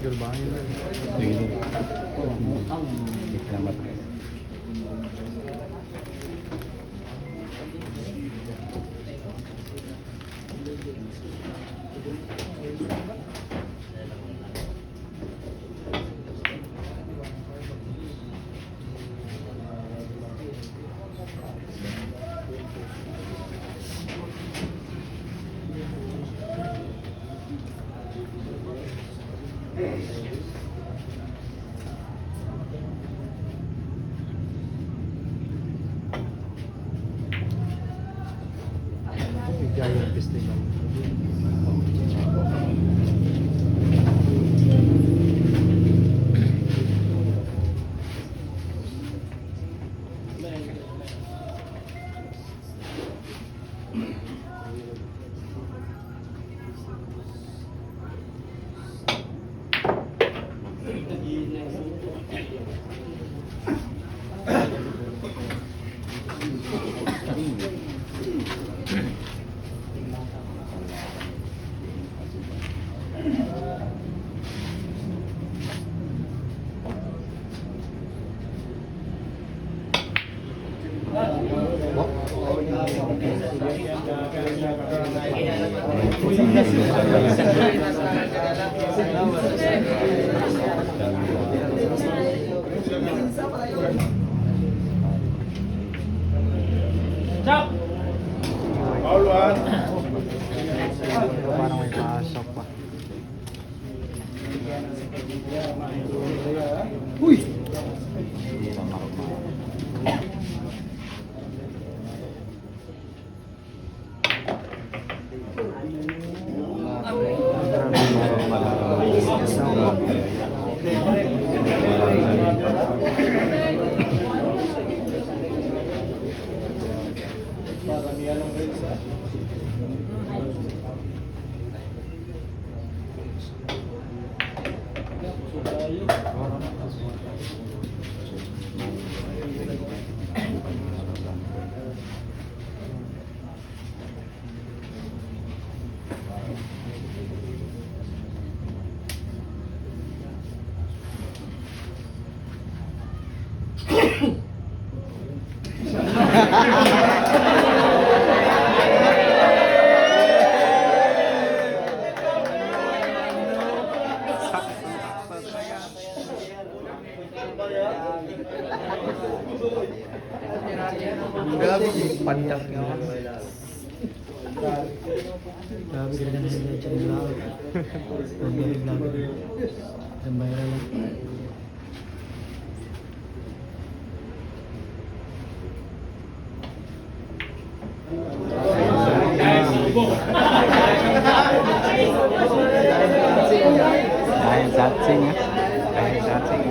Gerbangin na. Sige. Salamat. Giant festival. Ciao! Pauluan! Parang may pasok pa. Uy! Grabe, pandak nga. Grabe ka na sila dyan lang. Pag-ibig lang. Ang bayra lang. Dahil satsing ya. Dahil satsing.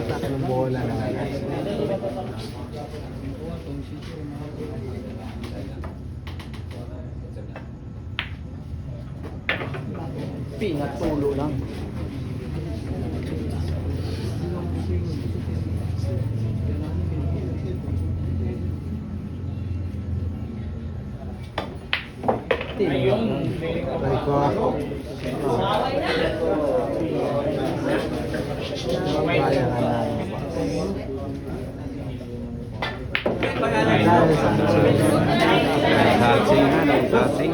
Atake ng bola na lang. Pinatulo lang. Ayun. Ay ko. Kaya nga na. Dahil satsing na. Dahil satsing.